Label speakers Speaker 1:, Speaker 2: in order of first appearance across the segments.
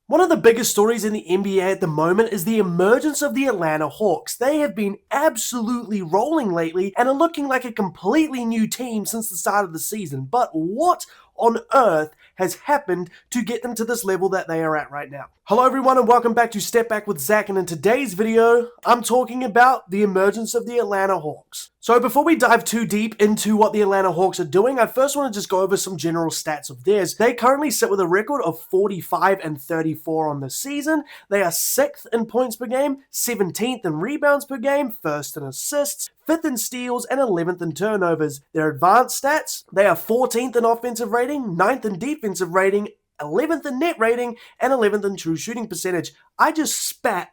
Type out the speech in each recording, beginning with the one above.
Speaker 1: One of the biggest stories in the NBA at the moment is the emergence of the Atlanta Hawks. They have been absolutely rolling lately and are looking like a completely new team since the start of the season. But what on earth has happened to get them to this level that they are at right now? Hello everyone and welcome back to StepBack with Zach, and in today's video, I'm talking about the emergence of the Atlanta Hawks. So before we dive too deep into what the Atlanta Hawks are doing, I first want to just go over some general stats of theirs. They currently sit with a record of 45 and 34 on the season. They are 6th in points per game, 17th in rebounds per game, 1st in assists, 5th in steals, and 11th in turnovers. Their advanced stats, they are 14th in offensive rating, 9th in defensive rating, 11th in net rating, and 11th in true shooting percentage. I just spat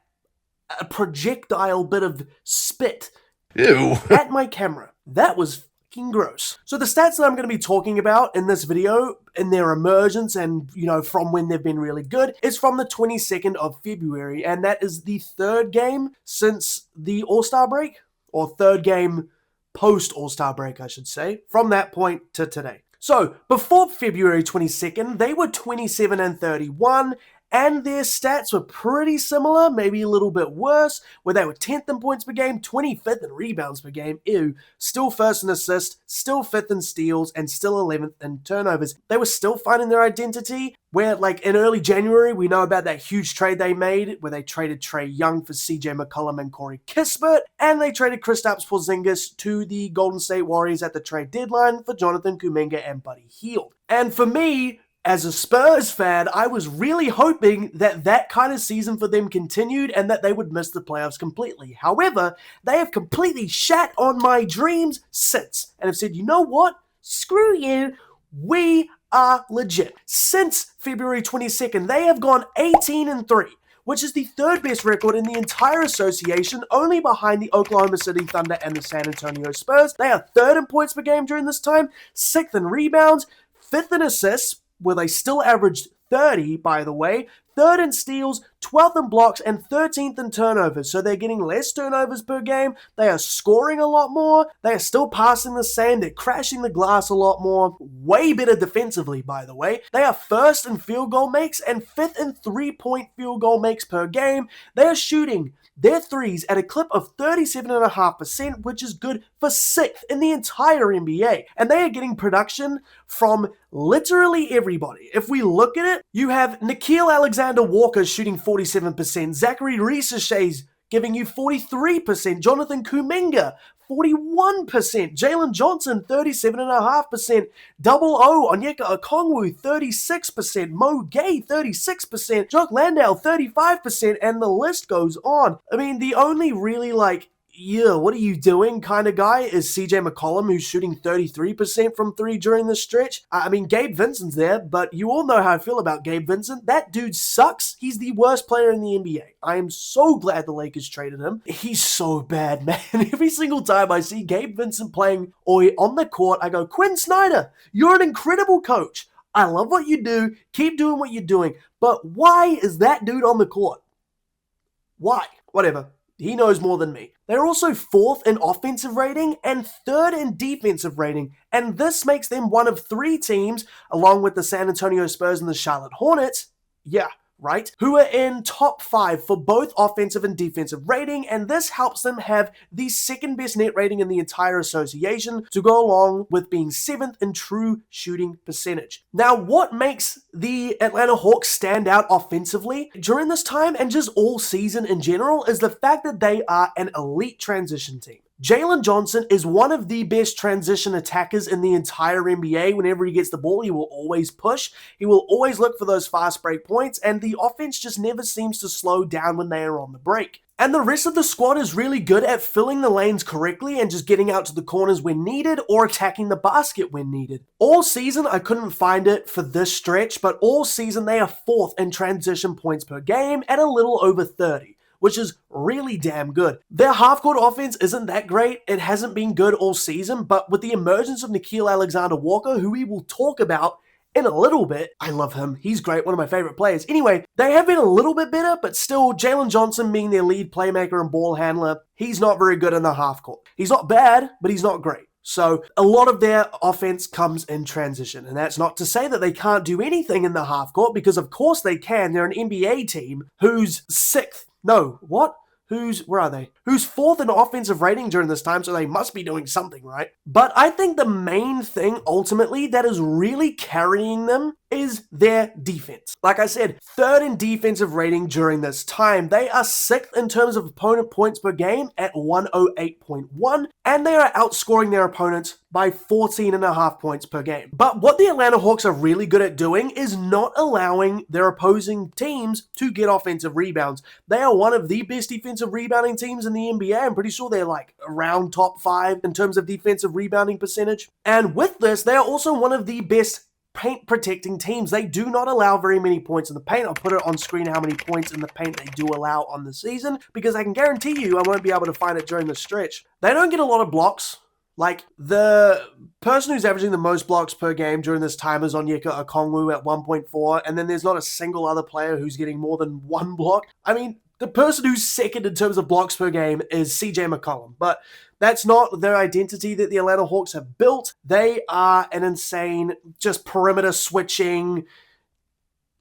Speaker 1: a projectile bit of spit at my camera. That was fucking gross. So the stats that I'm going to be talking about in this video, in their emergence and, from when they've been really good, is from the 22nd of February, and that is the 3rd game since the All-Star break, or 3rd game post-All-Star break, I should say, from that point to today. So, before February 22nd, they were 27 and 31, and their stats were pretty similar, maybe a little bit worse, where they were 10th in points per game, 25th in rebounds per game, still 1st in assists, still 5th in steals, and still 11th in turnovers. They were still finding their identity, where, in early January, we know about that huge trade they made, where they traded Trae Young for CJ McCollum and Corey Kispert, and they traded Kristaps Porzingis to the Golden State Warriors at the trade deadline for Jonathan Kuminga and Buddy Hield. And for me, as a Spurs fan, I was really hoping that that kind of season for them continued and that they would miss the playoffs completely. However, they have completely shat on my dreams since and have said, you know what? Screw you. We are legit. Since February 22nd, they have gone 18 and 3, which is the 3rd best record in the entire association, only behind the Oklahoma City Thunder and the San Antonio Spurs. They are 3rd in points per game during this time, 6th in rebounds, 5th in assists, where they still averaged 30, by the way, 3rd in steals, 12th in blocks, and 13th in turnovers. So they're getting less turnovers per game. They are scoring a lot more. They are still passing the same. They're crashing the glass a lot more. Way better defensively, by the way. They are 1st in field goal makes and 5th in 3-point field goal makes per game. They are shooting their threes at a clip of 37.5%, which is good for 6th in the entire NBA. And they are getting production from literally everybody. If we look at it, you have Nickeil Alexander-Walker shooting 47%, Zachary Reese-Shay's giving you 43%, Jonathan Kuminga 41%, Jalen Johnson 37.5%, Double O Onyeka Okongwu 36%, Mo Gay 36%, Jock Landale 35%, and the list goes on. I mean, the only really what are you doing kind of guy is CJ McCollum, who's shooting 33% from 3 during this stretch. I mean, Gabe Vincent's there, but you all know how I feel about Gabe Vincent. That dude sucks. He's the worst player in the NBA. I am so glad the Lakers traded him. He's so bad, man. Every single time I see Gabe Vincent playing on the court, I go, Quinn Snyder, you're an incredible coach. I love what you do. Keep doing what you're doing. But why is that dude on the court? Why? Whatever. He knows more than me. They're also 4th in offensive rating and 3rd in defensive rating, and this makes them one of 3 teams, along with the San Antonio Spurs and the Charlotte Hornets, who are in top 5 for both offensive and defensive rating, and this helps them have the 2nd best net rating in the entire association to go along with being 7th in true shooting percentage. Now, what makes the Atlanta Hawks stand out offensively during this time and just all season in general is the fact that they are an elite transition team. Jalen Johnson is one of the best transition attackers in the entire NBA. Whenever he gets the ball, he will always push. He will always look for those fast break points, and the offense just never seems to slow down when they are on the break. And the rest of the squad is really good at filling the lanes correctly and just getting out to the corners when needed or attacking the basket when needed. All season, I couldn't find it for this stretch, but all season they are 4th in transition points per game at a little over 30. Which is really damn good. Their half-court offense isn't that great. It hasn't been good all season, but with the emergence of Nickeil Alexander-Walker, who we will talk about in a little bit, I love him. He's great, one of my favorite players. Anyway, they have been a little bit better, but still, Jalen Johnson being their lead playmaker and ball handler, he's not very good in the half-court. He's not bad, but he's not great. So a lot of their offense comes in transition, and that's not to say that they can't do anything in the half court, because of course they can. They're an NBA team who's where are they? Who's fourth in offensive rating during this time, so they must be doing something, right? But I think the main thing, ultimately, that is really carrying them is their defense. Like I said, third in defensive rating during this time. They are sixth in terms of opponent points per game at 108.1, and they are outscoring their opponents by 14.5 points per game. But what the Atlanta Hawks are really good at doing is not allowing their opposing teams to get offensive rebounds. They are one of the best defensive rebounding teams in the NBA. I'm pretty sure they're like around top 5 in terms of defensive rebounding percentage. And with this, they are also one of the best paint protecting teams. They do not allow very many points in the paint. I'll put it on screen how many points in the paint they do allow on the season, because I can guarantee you I won't be able to find it during the stretch. They don't get a lot of blocks. Like, the person who's averaging the most blocks per game during this time is Onyeka Okongwu at 1.4, and then there's not a single other player who's getting more than 1 block. I mean, the person who's second in terms of blocks per game is CJ McCollum, but that's not their identity that the Atlanta Hawks have built. They are an insane, just perimeter switching,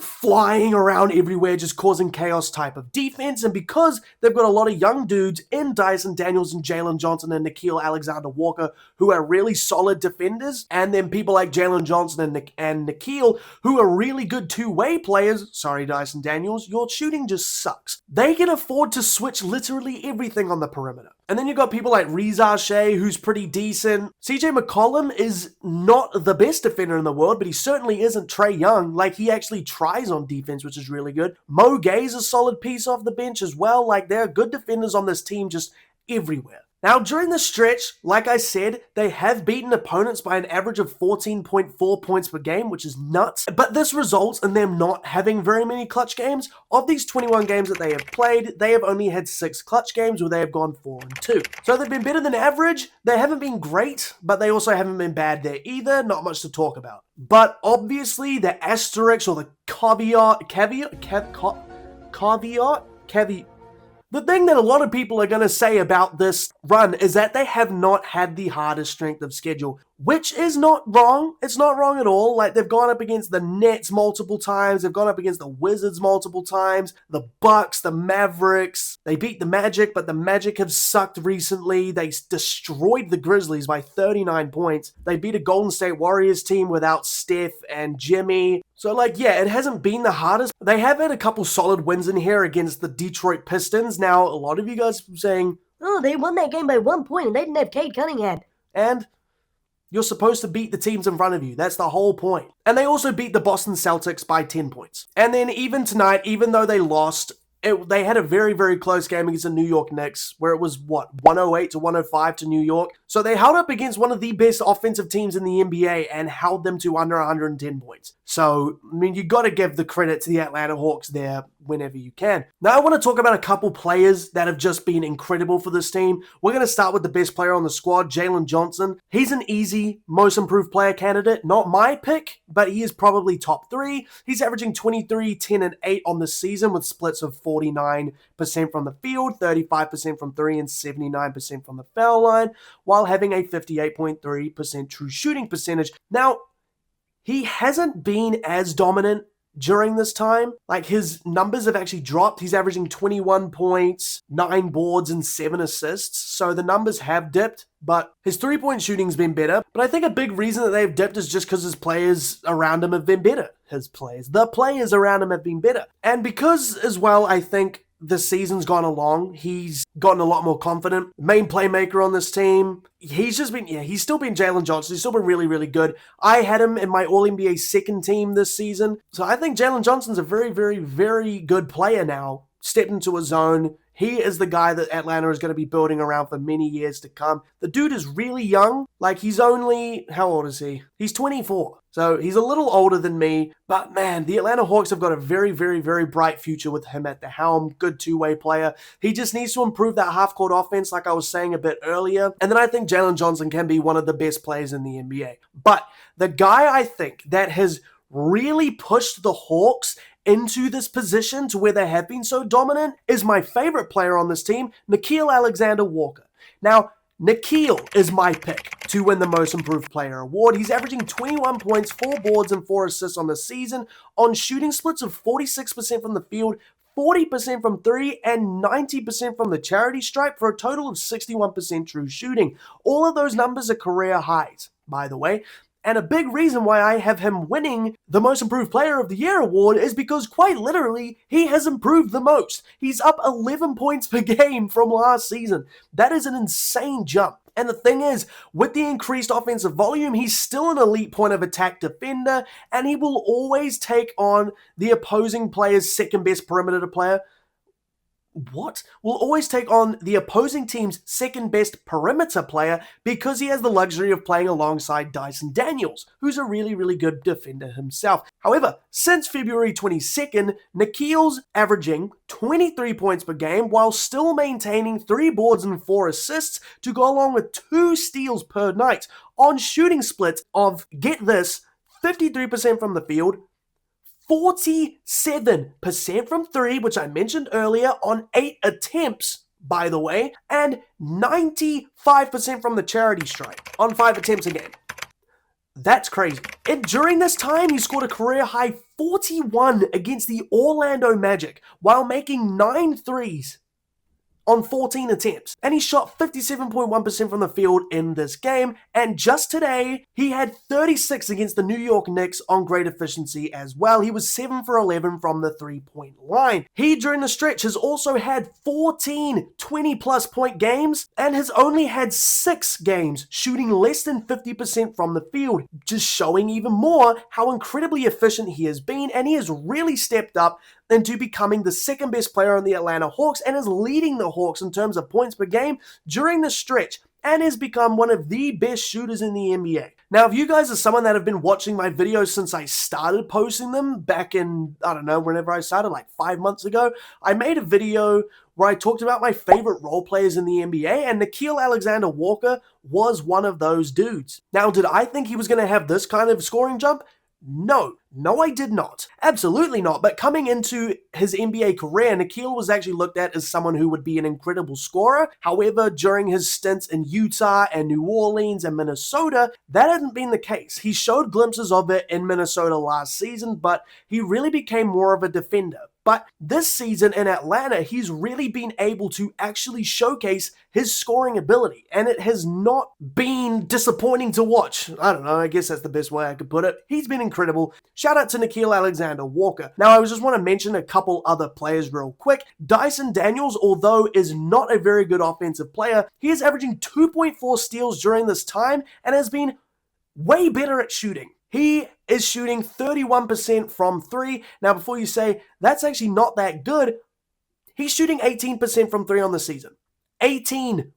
Speaker 1: flying around everywhere, just causing chaos type of defense. And because they've got a lot of young dudes in Dyson Daniels and Jalen Johnson and Nickeil Alexander-Walker who are really solid defenders, and then people like Jalen Johnson and Nickeil who are really good two-way players. Sorry, Dyson Daniels, your shooting just sucks. They can afford to switch literally everything on the perimeter. And then you've got people like Reza Shea, who's pretty decent. CJ McCollum is not the best defender in the world, but he certainly isn't Trae Young. Like, he actually tries on defense, which is really good. Mo Gay's a solid piece off the bench as well. Like, there are good defenders on this team just everywhere. Now, during the stretch, like I said, they have beaten opponents by an average of 14.4 points per game, which is nuts. But this results in them not having very many clutch games. Of these 21 games that they have played, they have only had 6 clutch games where they have gone 4-2. So they've been better than average. They haven't been great, but they also haven't been bad there either. Not much to talk about. But obviously, the asterisk or the caveat. The thing that a lot of people are going to say about this run is that they have not had the hardest strength of schedule, which is not wrong. It's not wrong at all. Like, they've gone up against the Nets multiple times. They've gone up against the Wizards multiple times. The Bucks, the Mavericks. They beat the Magic, but the Magic have sucked recently. They destroyed the Grizzlies by 39 points. They beat a Golden State Warriors team without Steph and Jimmy. So, like, yeah, it hasn't been the hardest. They have had a couple solid wins in here against the Detroit Pistons. Now, a lot of you guys are saying,
Speaker 2: oh, they won that game by 1 point and they didn't have Cade Cunningham.
Speaker 1: And you're supposed to beat the teams in front of you. That's the whole point. And they also beat the Boston Celtics by 10 points. And then even tonight, even though they lost, they had a very, very close game against the New York Knicks, where it was, 108 to 105 to New York. So they held up against one of the best offensive teams in the NBA and held them to under 110 points. So, I mean, you got to give the credit to the Atlanta Hawks there whenever you can. Now, I want to talk about a couple players that have just been incredible for this team. We're going to start with the best player on the squad, Jalen Johnson. He's an easy most improved player candidate. Not my pick, but he is probably top 3. He's averaging 23, 10, and 8 on the season with splits of 49% from the field, 35% from 3, and 79% from the foul line, while having a 58.3% true shooting percentage. Now, he hasn't been as dominant during this time. Like, his numbers have actually dropped. He's averaging 21 points, 9 boards, and 7 assists. So the numbers have dipped, but his three-point shooting's been better. But I think a big reason that they've dipped is just because his players around him have been better. The players around him have been better. And because, as well, I think the season's gone along, he's gotten a lot more confident. Main playmaker on this team. He's still been Jalen Johnson. He's still been really, really good. I had him in my All-NBA second team this season. So I think Jalen Johnson's a very, very, very good player now. Stepped into a zone. He is the guy that Atlanta is going to be building around for many years to come. The dude is really young. Like, he's only, how old is he? He's 24. So he's a little older than me. But man, the Atlanta Hawks have got a very, very, very bright future with him at the helm. Good two-way player. He just needs to improve that half-court offense, like I was saying a bit earlier. And then I think Jalen Johnson can be one of the best players in the NBA. But the guy I think that has really pushed the Hawks into this position to where they have been so dominant is my favorite player on this team, Nickeil Alexander-Walker. Now, Nikhil is my pick to win the Most Improved Player award. He's averaging 21 points, 4 boards, and 4 assists on the season on shooting splits of 46% from the field, 40% from 3, and 90% from the charity stripe for a total of 61% true shooting. All of those numbers are career highs, by the way. And a big reason why I have him winning the Most Improved Player of the Year award is because quite literally, he has improved the most. He's up 11 points per game from last season. That is an insane jump. And the thing is, with the increased offensive volume, he's still an elite point of attack defender, and he will always take on the opposing player's second best perimeter player. Will always take on the opposing team's second best perimeter player because he has the luxury of playing alongside Dyson Daniels, who's a really, really good defender himself. However, since February 22nd, Nikhil's averaging 23 points per game while still maintaining 3 boards and 4 assists to go along with 2 steals per night on shooting splits of, get this, 53% from the field, 47% from 3, which I mentioned earlier, on 8 attempts, by the way, and 95% from the charity stripe on 5 attempts a game. That's crazy. And during this time, he scored a career-high 41 against the Orlando Magic while making 9 threes on 14 attempts. And he shot 57.1% from the field in this game. And just today, he had 36 against the New York Knicks on great efficiency as well. He was 7 for 11 from the three-point line. He, during the stretch, has also had 14 20-plus point games and has only had 6 games shooting less than 50% from the field, just showing even more how incredibly efficient he has been. And he has really stepped up into becoming the second best player on the Atlanta Hawks and is leading the Hawks in terms of points per game during the stretch and has become one of the best shooters in the NBA. Now, if you guys are someone that have been watching my videos since I started posting them back in, I don't know, whenever I started, like 5 months ago, I made a video where I talked about my favorite role players in the NBA, and Nickeil Alexander-Walker was one of those dudes. Now, did I think he was going to have this kind of scoring jump? No, I did not. Absolutely not. But coming into his NBA career, Nickeil was actually looked at as someone who would be an incredible scorer. However, during his stints in Utah and New Orleans and Minnesota, that hadn't been the case. He showed glimpses of it in Minnesota last season, but he really became more of a defender. But this season in Atlanta, he's really been able to actually showcase his scoring ability, and it has not been disappointing to watch. I don't know, I guess that's the best way I could put it. He's been incredible. Shout out to Nickeil Alexander-Walker. Now, I just want to mention a couple other players real quick. Dyson Daniels, although is not a very good offensive player, he is averaging 2.4 steals during this time and has been way better at shooting. He is shooting 31% from 3. Now, before you say, that's actually not that good, he's shooting 18% from 3 on the season. 18.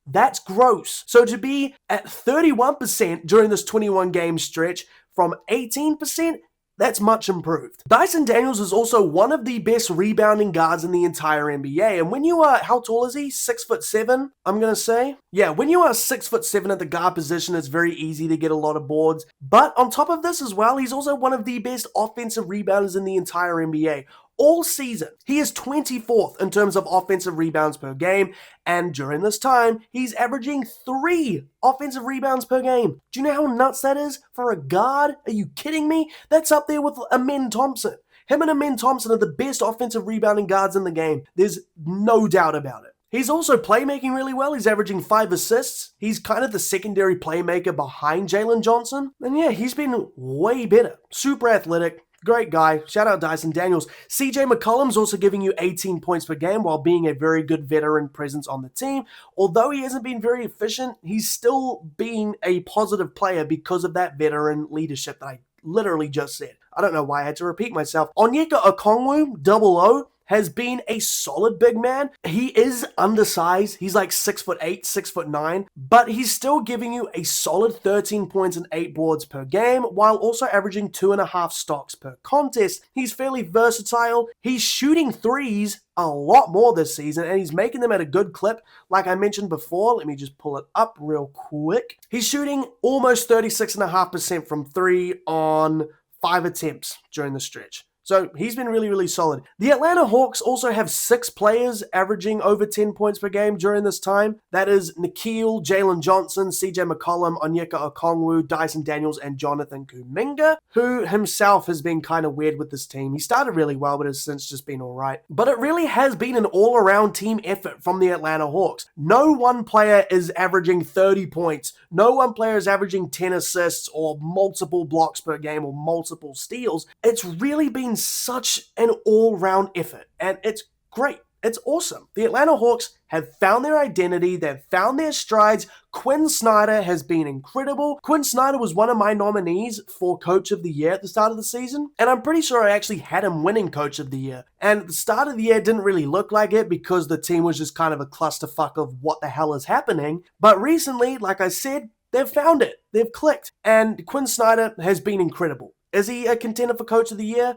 Speaker 1: That's gross. So to be at 31% during this 21-game stretch from 18%, that's much improved. Dyson Daniels is also one of the best rebounding guards in the entire NBA. And when you are, how tall is he? 6'7", I'm going to say. Yeah, when you are 6'7" at the guard position, it's very easy to get a lot of boards. But on top of this as well, he's also one of the best offensive rebounders in the entire NBA. All season, he is 24th in terms of offensive rebounds per game, and during this time, he's averaging 3 offensive rebounds per game. Do you know how nuts that is for a guard? Are you kidding me? That's up there with Amen Thompson. Him and Amen Thompson are the best offensive rebounding guards in the game. There's no doubt about it. He's also playmaking really well. He's averaging 5 assists. He's kind of the secondary playmaker behind Jalen Johnson. And yeah, he's been way better. Super athletic. Great guy. Shout out Dyson Daniels. CJ McCollum's also giving you 18 points per game while being a very good veteran presence on the team. Although he hasn't been very efficient, he's still been a positive player because of that veteran leadership that I literally just said. I don't know why I had to repeat myself. Onyeka Okongwu, 00, has been a solid big man. He is undersized. He's like 6'8", 6'9", but he's still giving you a solid 13 points and 8 boards per game, while also averaging 2.5 stocks per contest. He's fairly versatile. He's shooting threes a lot more this season, and he's making them at a good clip. Like I mentioned before, let me just pull it up real quick. He's shooting almost 36.5% from 3 on 5 attempts during the stretch. So he's been really, really solid. The Atlanta Hawks also have 6 players averaging over 10 points per game during this time. That is Nikhil, Jalen Johnson, CJ McCollum, Onyeka Okongwu, Dyson Daniels, and Jonathan Kuminga, who himself has been kind of weird with this team. He started really well, but has since just been alright. But it really has been an all-around team effort from the Atlanta Hawks. No one player is averaging 30 points. No one player is averaging 10 assists or multiple blocks per game or multiple steals. It's really been such an all-round effort, and it's great. It's awesome. The Atlanta Hawks have found their identity. They've found their strides. Quinn Snyder has been incredible. Quinn Snyder was one of my nominees for Coach of the Year at the start of the season, and I'm pretty sure I actually had him winning Coach of the Year. And at the start of the year, it didn't really look like it because the team was just kind of a clusterfuck of what the hell is happening. But recently, like I said, they've found it. They've clicked. And Quinn Snyder has been incredible. Is he a contender for Coach of the Year?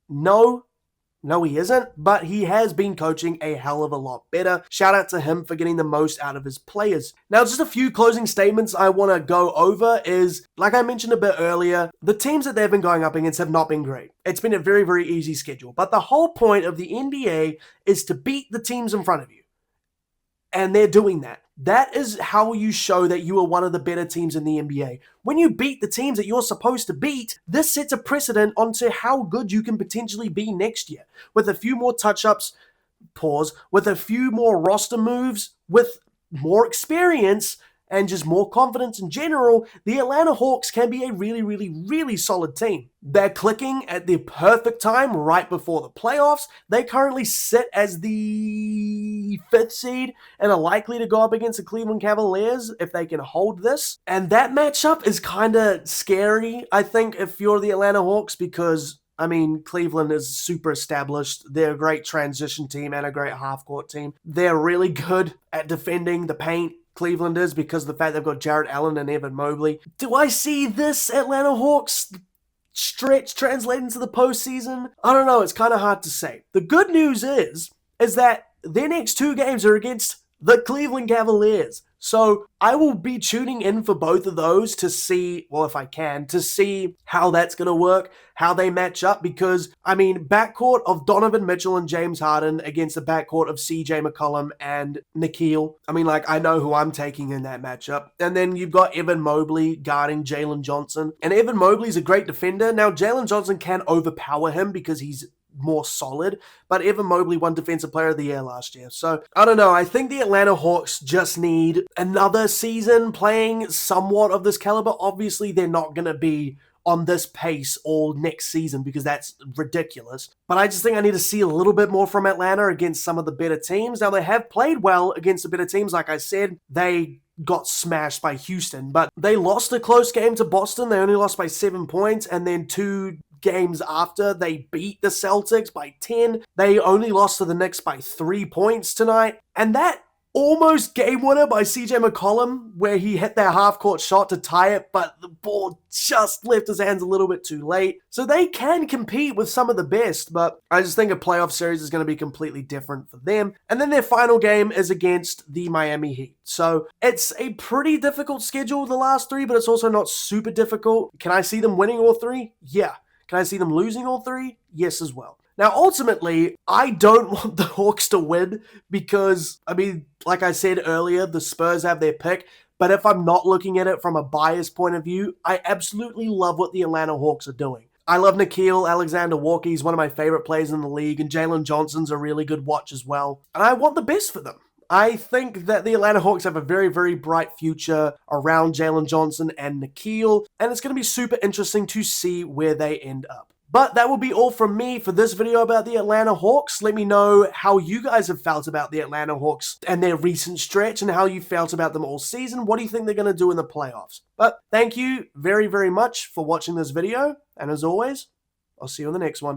Speaker 1: No, he isn't, but he has been coaching a hell of a lot better. Shout out to him for getting the most out of his players. Now, just a few closing statements I want to go over is, like I mentioned a bit earlier, the teams that they've been going up against have not been great. It's been a very, very easy schedule, but the whole point of the NBA is to beat the teams in front of you. And they're doing that. That is how you show that you are one of the better teams in the NBA. When you beat the teams that you're supposed to beat, this sets a precedent onto how good you can potentially be next year. With a few more touch-ups, with a few more roster moves, with more experience, and just more confidence in general, the Atlanta Hawks can be a really, really, really solid team. They're clicking at the perfect time right before the playoffs. They currently sit as the 5th seed and are likely to go up against the Cleveland Cavaliers if they can hold this. And that matchup is kind of scary, I think, if you're the Atlanta Hawks, because I mean, Cleveland is super established. They're a great transition team and a great half-court team. They're really good at defending the paint. Cleveland is, because of the fact they've got Jarrett Allen and Evan Mobley. Do I see this Atlanta Hawks stretch translating to the postseason? I don't know. It's kind of hard to say. The good news is that their next 2 games are against the Cleveland Cavaliers. So I will be tuning in for both of those to see, well, if I can, to see how that's going to work, how they match up, because, I mean, backcourt of Donovan Mitchell and James Harden against the backcourt of CJ McCollum and Nikhil. I mean, like, I know who I'm taking in that matchup. And then you've got Evan Mobley guarding Jalen Johnson. And Evan Mobley's a great defender. Now, Jalen Johnson can overpower him because he's more solid, but Evan Mobley won Defensive Player of the Year last year. So, I don't know. I think the Atlanta Hawks just need another season playing somewhat of this caliber. Obviously, they're not going to be on this pace all next season because that's ridiculous. But I just think I need to see a little bit more from Atlanta against some of the better teams. Now, they have played well against the better teams. Like I said, they got smashed by Houston, but they lost a close game to Boston. They only lost by 7 points, and then 2 games after, they beat the Celtics by 10. They only lost to the Knicks by 3 points tonight. And that almost game winner by CJ McCollum, where he hit that half-court shot to tie it, but the ball just left his hands a little bit too late. So they can compete with some of the best, but I just think a playoff series is going to be completely different for them. And then their final game is against the Miami Heat. So it's a pretty difficult schedule, the last 3, but it's also not super difficult. Can I see them winning all 3? Yeah. Can I see them losing all 3? Yes, as well. Now, ultimately, I don't want the Hawks to win because, I mean, like I said earlier, the Spurs have their pick. But if I'm not looking at it from a biased point of view, I absolutely love what the Atlanta Hawks are doing. I love Nikhil Alexander-Walker. He's one of my favorite players in the league, and Jalen Johnson's a really good watch as well. And I want the best for them. I think that the Atlanta Hawks have a very, very bright future around Jalen Johnson and Nikhil, and it's going to be super interesting to see where they end up. But that will be all from me for this video about the Atlanta Hawks. Let me know how you guys have felt about the Atlanta Hawks and their recent stretch and how you felt about them all season. What do you think they're going to do in the playoffs? But thank you very, very much for watching this video. And as always, I'll see you in the next one.